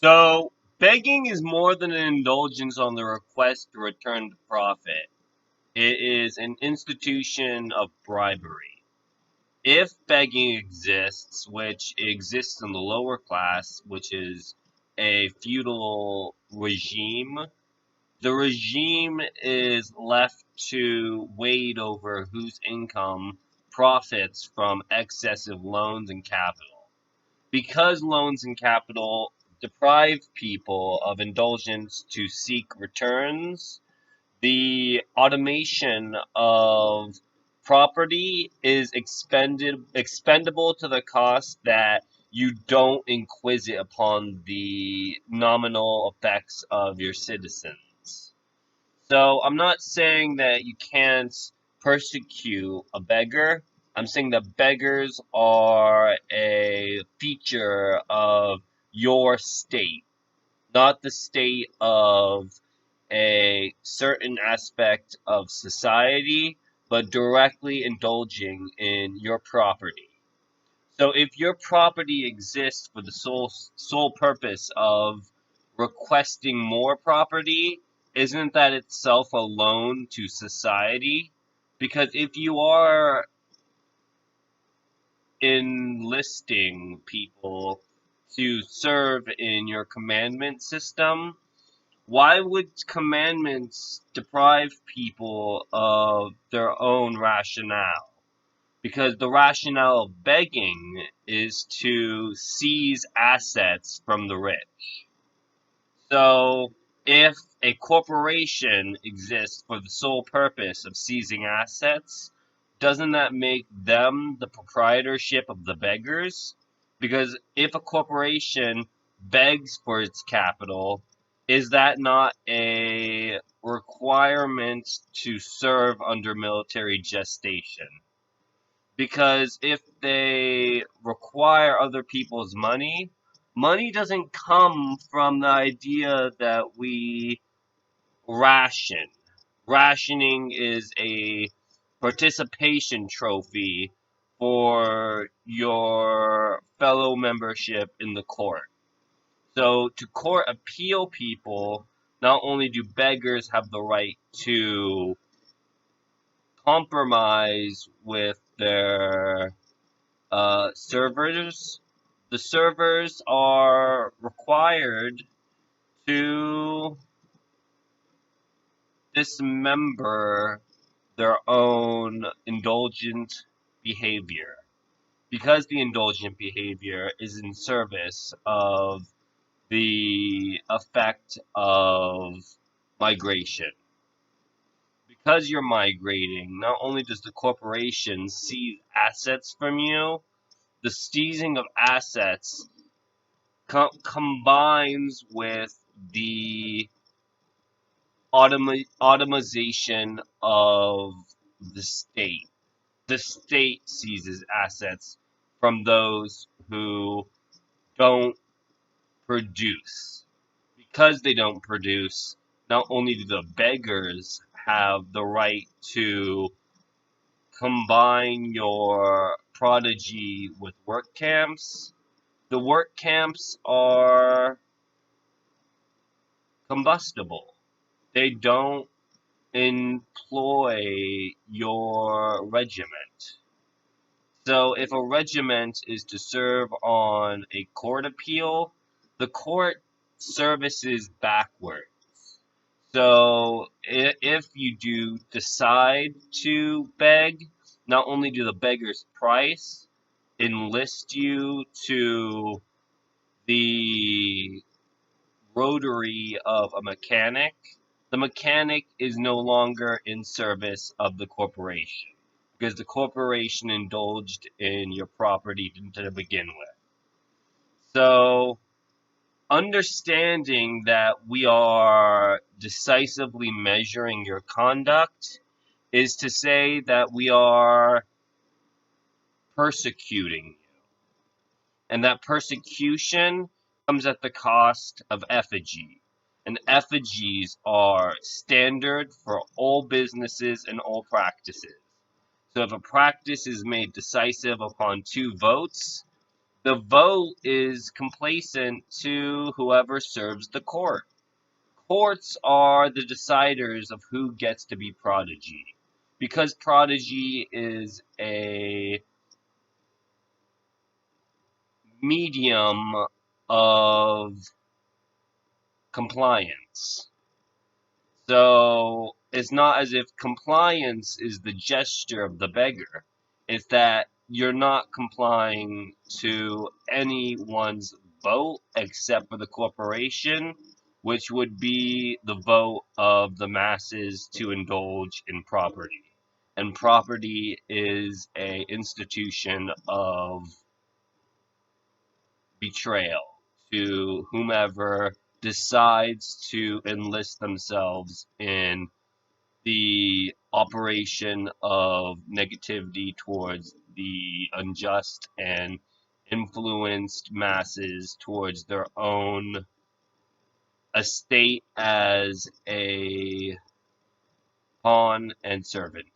So, begging is more than an indulgence on the request to return the profit. It is an institution of bribery. If begging exists, which exists in the lower class, which is a feudal regime, the regime is left to wade over whose income profits from excessive loans and capital. Because loans and capital deprive people of indulgence to seek returns, the automation of property is expendable to the cost that you don't inquise upon the nominal effects of your citizens. So I'm not saying that you can't persecute a beggar. I'm saying that beggars are a feature of your state, not the state of a certain aspect of society, but directly indulging in your property. So if your property exists for the sole purpose of requesting more property, isn't that itself a loan to society? Because if you are enlisting people to serve in your commandment system, why would commandments deprive people of their own rationale? Because the rationale of begging is to seize assets from the rich. So, if a corporation exists for the sole purpose of seizing assets, doesn't that make them the proprietorship of the beggars? Because if a corporation begs for its capital, is that not a requirement to serve under military gestation? Because if they require other people's money, money doesn't come from the idea that we ration. Rationing is a participation trophy for your fellow membership in the court. So to court appeal people, not only do beggars have the right to compromise with their servers. The servers are required to dismember their own indulgent behavior because the indulgent behavior is in service of the effect of migration. Because you're migrating, not only does the corporation seize assets from you, the seizing of assets combines with the automation of the state. The state seizes assets from those who don't produce. Because they don't produce, not only do the beggars have the right to combine your prodigy with work camps, the work camps are combustible. They don't employ your regiment. So if a regiment is to serve on a court appeal, the court services backwards. So if you do decide to beg, not only do the beggar's price enlist you to the rotary of a mechanic, the mechanic is no longer in service of the corporation because the corporation indulged in your property to begin with. So, understanding that we are decisively measuring your conduct is to say that we are persecuting you, and that persecution comes at the cost of effigy. And effigies are standard for all businesses and all practices. So if a practice is made decisive upon two votes, The vote is complacent to whoever serves the court. Courts are the deciders of who gets to be prodigy. Because prodigy is a medium of compliance. So it's not as if compliance is the gesture of the beggar. It's that you're not complying to anyone's vote except for the corporation, which would be the vote of the masses to indulge in property. And property is a institution of betrayal to whomever decides to enlist themselves in the operation of negativity towards the unjust and influenced masses towards their own estate as a pawn and servant.